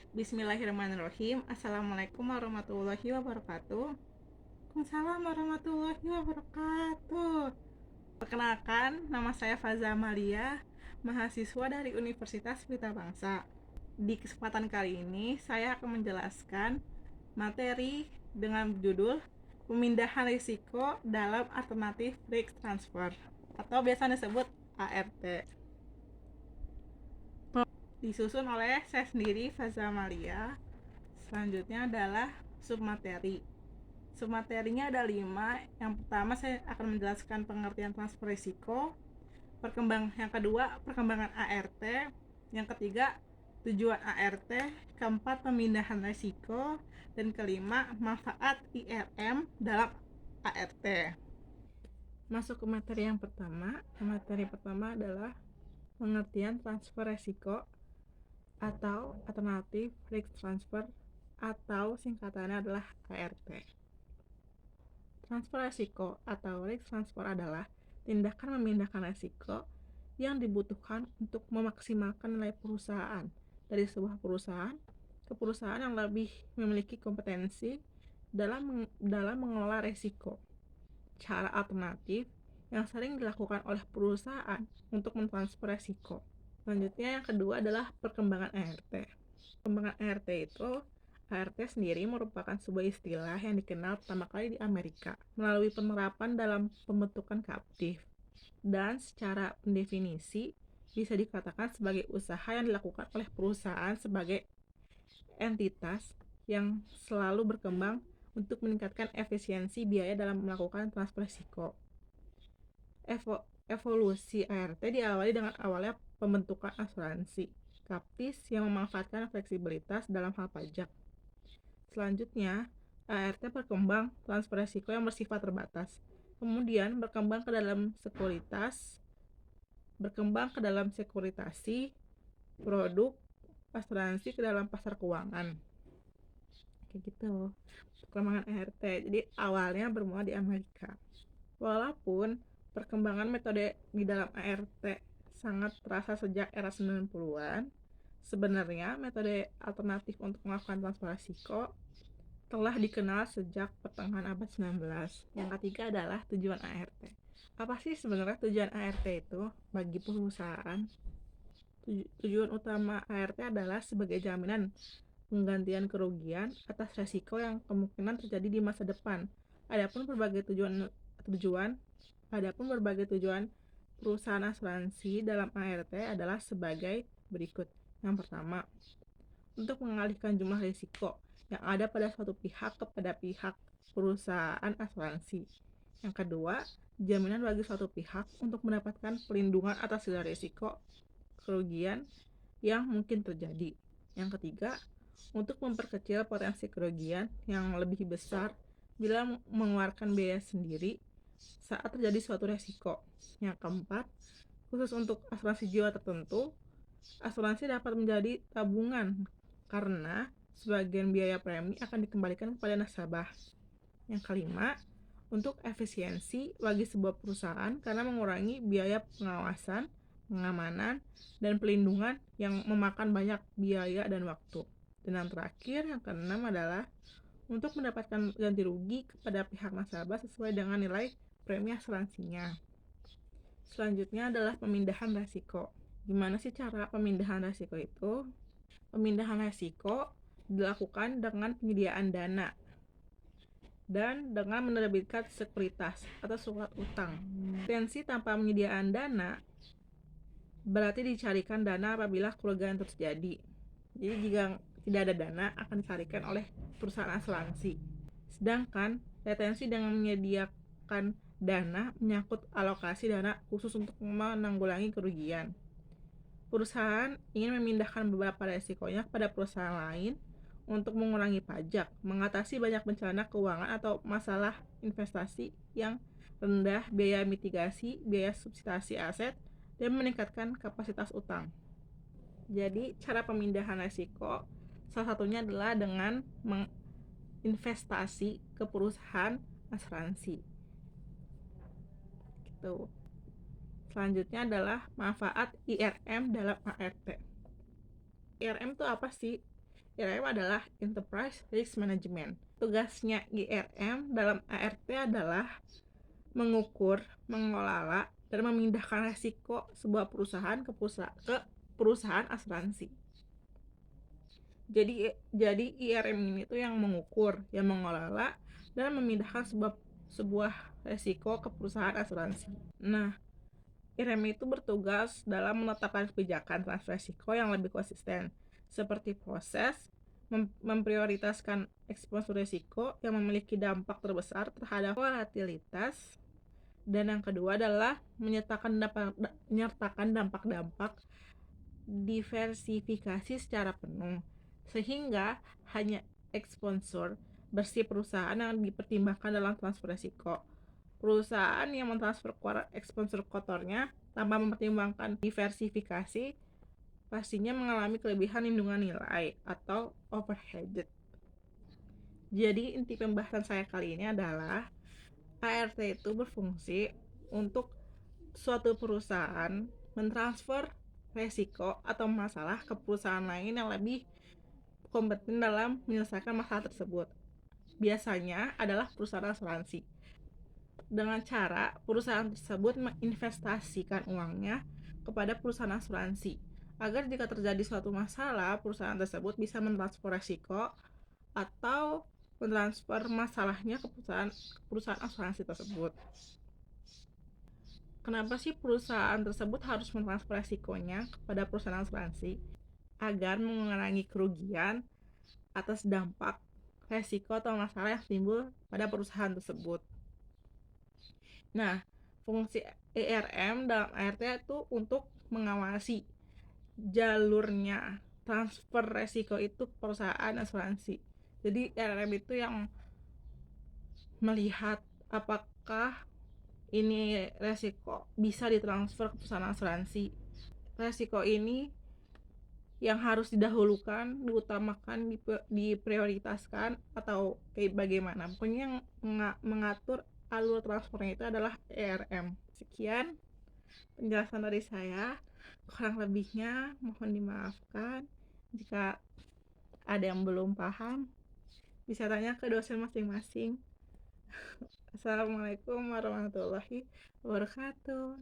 Bismillahirrahmanirrahim. Assalamualaikum warahmatullahi wabarakatuh. Waalaikumsalam warahmatullahi wabarakatuh. Perkenalkan, nama saya Faza Amalia, mahasiswa dari Universitas Pelita Bangsa. Di kesempatan kali ini, saya akan menjelaskan materi dengan judul Pemindahan Risiko dalam Alternatif Risk Transfer atau biasa disebut ART. Disusun oleh saya sendiri, Faza Amalia. Selanjutnya adalah submateri. Submaterinya ada 5. Yang pertama saya akan menjelaskan pengertian transfer risiko. Yang kedua, perkembangan ART. Yang ketiga, tujuan ART. Keempat, pemindahan risiko. Dan kelima, manfaat IRM dalam ART. Masuk ke materi yang pertama. Materi pertama adalah pengertian transfer risiko atau alternatif risk transfer, atau singkatannya adalah ART. Transfer risiko atau risk transfer adalah tindakan memindahkan risiko yang dibutuhkan untuk memaksimalkan nilai perusahaan dari sebuah perusahaan ke perusahaan yang lebih memiliki kompetensi dalam mengelola risiko. Cara alternatif yang sering dilakukan oleh perusahaan untuk mentransfer risiko. Selanjutnya yang kedua adalah perkembangan ART. Perkembangan ART sendiri merupakan sebuah istilah yang dikenal pertama kali di Amerika melalui penerapan dalam pembentukan kaptif, dan secara pendefinisi bisa dikatakan sebagai usaha yang dilakukan oleh perusahaan sebagai entitas yang selalu berkembang untuk meningkatkan efisiensi biaya dalam melakukan transfer risiko. Evolusi ART diawali dengan awalnya pembentukan asuransi kaptis yang memanfaatkan fleksibilitas dalam hal pajak. Selanjutnya, ART berkembang transfer risiko yang bersifat terbatas. Kemudian berkembang ke dalam sekuritasi produk asuransi ke dalam pasar keuangan. Kayak gitu. Perkembangan ART. Jadi awalnya bermula di Amerika. Walaupun perkembangan metode di dalam ART sangat terasa sejak era 90-an, sebenarnya metode alternatif untuk melakukan transfer risiko telah dikenal sejak pertengahan abad 19. Yang ketiga adalah tujuan ART. Apa sih sebenarnya tujuan ART itu bagi perusahaan? Tujuan utama ART adalah sebagai jaminan penggantian kerugian atas risiko yang kemungkinan terjadi di masa depan. Adapun berbagai tujuan perusahaan asuransi dalam ART adalah sebagai berikut. Yang pertama, untuk mengalihkan jumlah risiko yang ada pada suatu pihak kepada pihak perusahaan asuransi. Yang kedua, jaminan bagi suatu pihak untuk mendapatkan pelindungan atas segala risiko kerugian yang mungkin terjadi. Yang ketiga, untuk memperkecil potensi kerugian yang lebih besar bila mengeluarkan biaya sendiri saat terjadi suatu resiko. Yang keempat, khusus untuk asuransi jiwa tertentu, asuransi dapat menjadi tabungan karena sebagian biaya premi akan dikembalikan kepada nasabah. Yang kelima, untuk efisiensi bagi sebuah perusahaan karena mengurangi biaya pengawasan, pengamanan, dan pelindungan yang memakan banyak biaya dan waktu. Dan yang terakhir, yang keenam adalah untuk mendapatkan ganti rugi kepada pihak nasabah sesuai dengan nilai premi asuransinya. Selanjutnya adalah pemindahan risiko. Gimana sih cara pemindahan risiko itu? Pemindahan risiko dilakukan dengan penyediaan dana dan dengan menerbitkan sekuritas atau surat utang. Potensi tanpa penyediaan dana berarti dicarikan dana apabila kerugian terjadi. Jadi jika tidak ada dana akan dicarikan oleh perusahaan asuransi. Sedangkan retensi dengan menyediakan dana menyangkut alokasi dana khusus untuk menanggulangi kerugian. Perusahaan ingin memindahkan beberapa resikonya kepada perusahaan lain untuk mengurangi pajak, mengatasi banyak bencana keuangan atau masalah investasi yang rendah biaya mitigasi, biaya subsidasi aset, dan meningkatkan kapasitas utang. Jadi cara pemindahan risiko salah satunya adalah dengan menginvestasi ke perusahaan asuransi. Gitu. Selanjutnya adalah manfaat IRM dalam ART. IRM itu apa sih? IRM adalah Enterprise Risk Management. Tugasnya IRM dalam ART adalah mengukur, mengelola, dan memindahkan resiko sebuah perusahaan ke perusahaan asuransi. Jadi IRM ini tuh yang mengukur, yang mengelola, dan memindahkan sebuah resiko ke perusahaan asuransi. Nah, IRM itu bertugas dalam menetapkan kebijakan transfer risiko yang lebih konsisten, seperti proses memprioritaskan eksposur risiko yang memiliki dampak terbesar terhadap volatilitas, dan yang kedua adalah menyertakan dampak-dampak diversifikasi secara penuh, sehingga hanya eksposur bersih perusahaan yang dipertimbangkan dalam transfer risiko. Perusahaan yang mentransfer eksposur kotornya tanpa mempertimbangkan diversifikasi pastinya mengalami kelebihan lindungan nilai atau overhedged. Jadi inti pembahasan saya kali ini adalah ART itu berfungsi untuk suatu perusahaan mentransfer resiko atau masalah ke perusahaan lain yang lebih kompeten dalam menyelesaikan masalah tersebut. Biasanya adalah perusahaan asuransi. Dengan cara perusahaan tersebut menginvestasikan uangnya kepada perusahaan asuransi, agar jika terjadi suatu masalah, perusahaan tersebut bisa mentransfer resiko atau mentransfer masalahnya ke perusahaan asuransi tersebut. Kenapa sih perusahaan tersebut harus mentransfer resikonya kepada perusahaan asuransi? Agar mengurangi kerugian atas dampak resiko atau masalah yang timbul pada perusahaan tersebut. Nah, fungsi IRM dalam ART itu untuk mengawasi jalurnya transfer resiko itu ke perusahaan asuransi. Jadi IRM itu yang melihat apakah ini resiko bisa ditransfer ke perusahaan asuransi. Resiko ini yang harus didahulukan, diutamakan, diprioritaskan, atau kayak bagaimana. Pokoknya yang mengatur alur transfernya itu adalah ERM. Sekian penjelasan dari saya. Kurang lebihnya mohon dimaafkan. Jika ada yang belum paham, bisa tanya ke dosen masing-masing. Assalamualaikum warahmatullahi wabarakatuh.